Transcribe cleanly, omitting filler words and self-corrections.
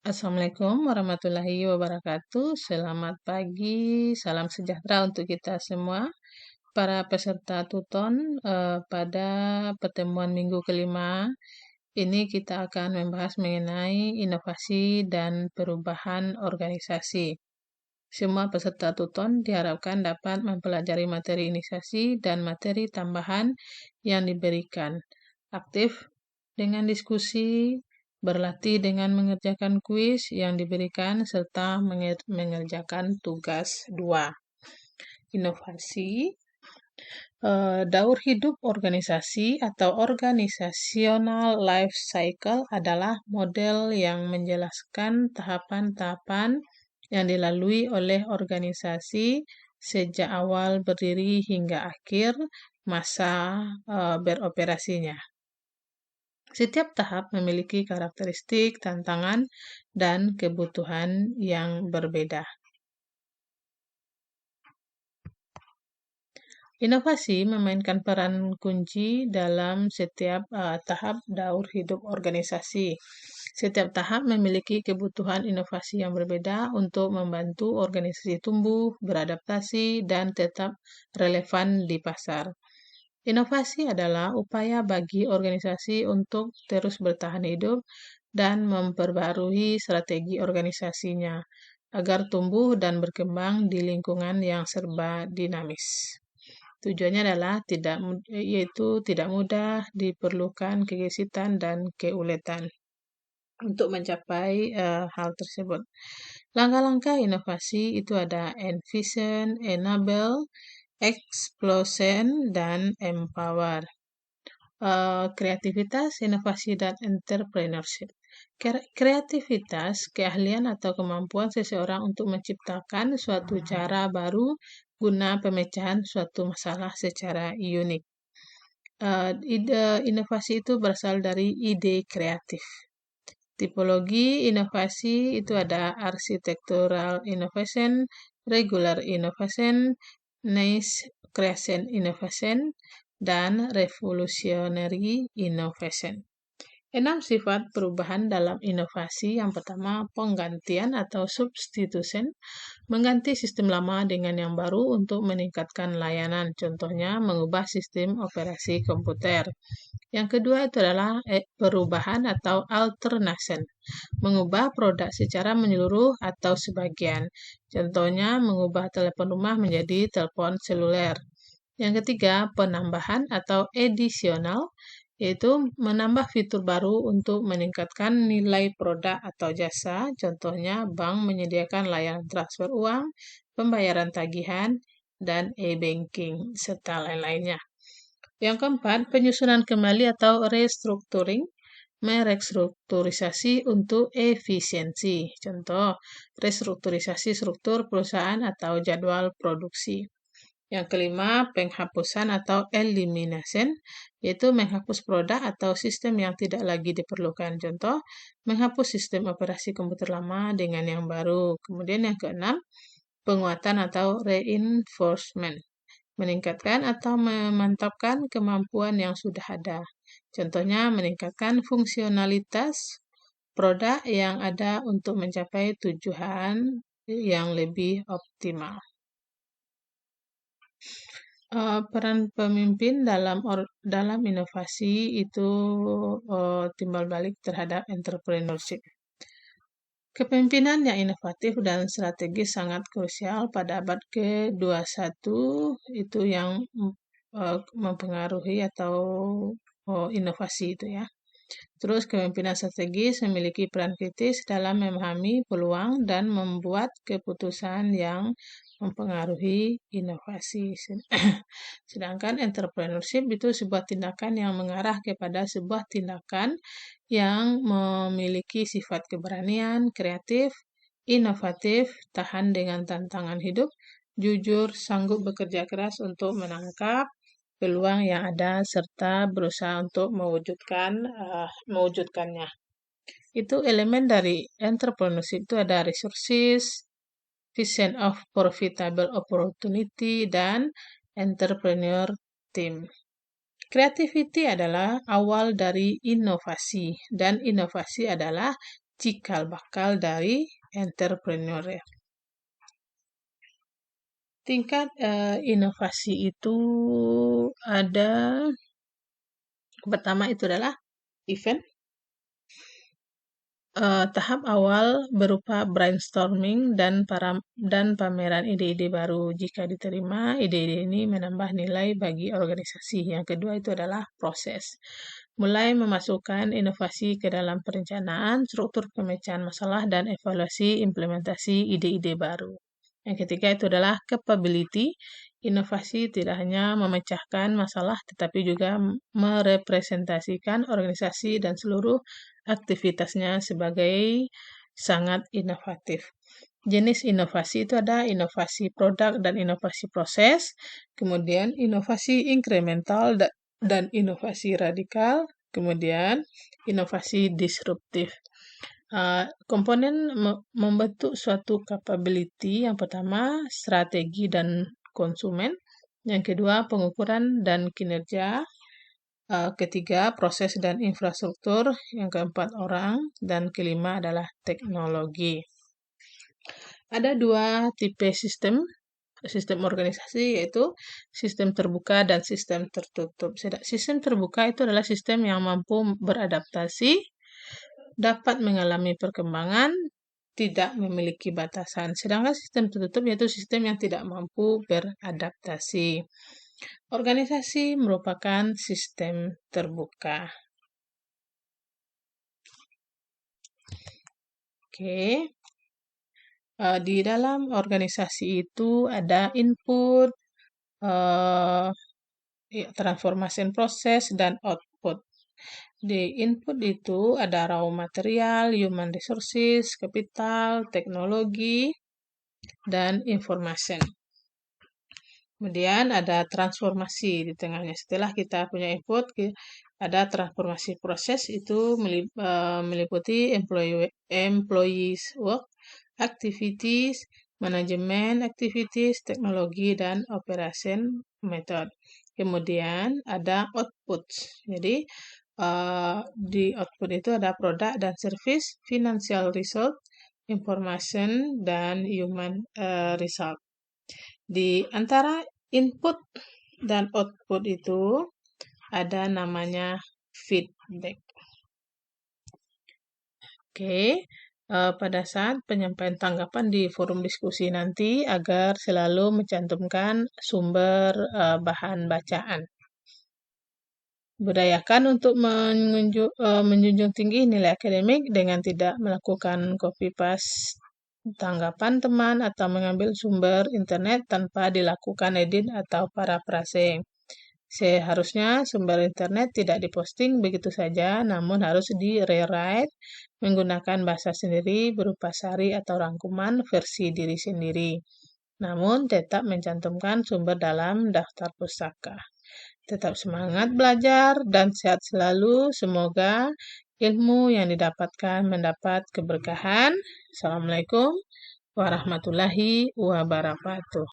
Assalamualaikum warahmatullahi wabarakatuh. Selamat pagi, salam sejahtera untuk kita semua. Para peserta Tuton, pada pertemuan minggu kelima, ini kita akan membahas mengenai inovasi dan perubahan organisasi. Semua peserta Tuton diharapkan dapat mempelajari materi inisiasi dan materi tambahan yang diberikan. Aktif dengan diskusi, berlatih dengan mengerjakan kuis yang diberikan, serta mengerjakan tugas 2. Inovasi, daur hidup organisasi atau organisational life cycle adalah model yang menjelaskan tahapan-tahapan yang dilalui oleh organisasi sejak awal berdiri hingga akhir masa beroperasinya. Setiap tahap memiliki karakteristik, tantangan, dan kebutuhan yang berbeda. Inovasi memainkan peran kunci dalam setiap tahap daur hidup organisasi. Setiap tahap memiliki kebutuhan inovasi yang berbeda untuk membantu organisasi tumbuh, beradaptasi, dan tetap relevan di pasar. Inovasi adalah upaya bagi organisasi untuk terus bertahan hidup dan memperbarui strategi organisasinya agar tumbuh dan berkembang di lingkungan yang serba dinamis. Tujuannya adalah tidak mudah diperlukan kegesitan dan keuletan untuk mencapai hal tersebut. Langkah-langkah inovasi itu ada envision, enable, explosion, dan empower. Kreativitas, inovasi, dan entrepreneurship. Kreativitas, keahlian atau kemampuan seseorang untuk menciptakan suatu cara baru guna pemecahan suatu masalah secara unik. Ide inovasi itu berasal dari ide kreatif. Tipologi inovasi itu ada architectural innovation, regular innovation, niche creation innovation, dan revolutionary innovation. 6 sifat perubahan dalam inovasi. Yang pertama, penggantian atau substitution, mengganti sistem lama dengan yang baru untuk meningkatkan layanan. Contohnya, mengubah sistem operasi komputer. Yang kedua itu adalah perubahan atau alternation, mengubah produk secara menyeluruh atau sebagian. Contohnya, mengubah telepon rumah menjadi telepon seluler. Yang ketiga, penambahan atau additional, yaitu menambah fitur baru untuk meningkatkan nilai produk atau jasa. Contohnya, bank menyediakan layanan transfer uang, pembayaran tagihan, dan e-banking, serta lain-lainnya. Yang keempat, penyusunan kembali atau restructuring, merestrukturisasi untuk efisiensi. Contoh, restrukturisasi struktur perusahaan atau jadwal produksi. Yang kelima, penghapusan atau elimination, yaitu menghapus produk atau sistem yang tidak lagi diperlukan. Contoh, menghapus sistem operasi komputer lama dengan yang baru. Kemudian yang keenam, penguatan atau reinforcement, meningkatkan atau memantapkan kemampuan yang sudah ada. Contohnya, meningkatkan fungsionalitas produk yang ada untuk mencapai tujuan yang lebih optimal. Peran pemimpin dalam inovasi itu timbal balik terhadap entrepreneurship. Kepemimpinan yang inovatif dan strategis sangat krusial pada abad ke-21, itu yang mempengaruhi atau inovasi itu ya. Terus kepemimpinan strategis memiliki peran kritis dalam memahami peluang dan membuat keputusan yang mempengaruhi inovasi. Sedangkan entrepreneurship itu sebuah tindakan yang mengarah kepada sebuah tindakan yang memiliki sifat keberanian, kreatif, inovatif, tahan dengan tantangan hidup, jujur, sanggup bekerja keras untuk menangkap peluang yang ada, serta berusaha untuk mewujudkannya. Itu elemen dari entrepreneurship itu ada resources, vision of profitable opportunity, dan entrepreneur team. Creativity adalah awal dari inovasi, dan inovasi adalah cikal bakal dari entrepreneur ya. Tingkat inovasi itu ada, pertama itu adalah event. Tahap awal berupa brainstorming dan pameran ide-ide baru. Jika diterima, ide-ide ini menambah nilai bagi organisasi. Yang kedua itu adalah proses. Mulai memasukkan inovasi ke dalam perencanaan, struktur pemecahan masalah, dan evaluasi implementasi ide-ide baru. Yang ketiga itu adalah capability. Inovasi tidak hanya memecahkan masalah, tetapi juga merepresentasikan organisasi dan seluruh aktivitasnya sebagai sangat inovatif. Jenis inovasi itu ada inovasi produk dan inovasi proses, kemudian inovasi inkremental dan inovasi radikal, kemudian inovasi disruptif. Komponen membentuk suatu capability, yang pertama strategi dan konsumen, yang kedua pengukuran dan kinerja, ketiga proses dan infrastruktur, yang keempat orang, dan kelima adalah teknologi. Ada dua tipe sistem organisasi, yaitu sistem terbuka dan sistem tertutup. Sistem terbuka itu adalah sistem yang mampu beradaptasi, dapat mengalami perkembangan, tidak memiliki batasan. Sedangkan sistem tertutup yaitu sistem yang tidak mampu beradaptasi. Organisasi merupakan sistem terbuka. Oke. Di dalam organisasi itu ada input, transformation proses, dan output. Di input itu ada raw material, human resources, capital, teknologi, dan information. Kemudian ada transformasi di tengahnya. Setelah kita punya input, ada transformasi proses, itu meliputi employees work, activities, manajemen activities, teknologi, dan operation method. Kemudian ada output. Jadi di output itu ada produk dan service, financial result, information, dan human result. Di antara input dan output itu ada namanya feedback. Oke, pada saat penyampaian tanggapan di forum diskusi nanti, agar selalu mencantumkan sumber bahan bacaan. Budayakan untuk menjunjung tinggi nilai akademik dengan tidak melakukan copy paste tanggapan teman atau mengambil sumber internet tanpa dilakukan edit atau paraphrasing. Seharusnya sumber internet tidak diposting begitu saja, namun harus di-rewrite menggunakan bahasa sendiri berupa sari atau rangkuman versi diri sendiri. Namun tetap mencantumkan sumber dalam daftar pustaka. Tetap semangat belajar dan sehat selalu. Semoga ilmu yang didapatkan mendapat keberkahan. Assalamualaikum warahmatullahi wabarakatuh.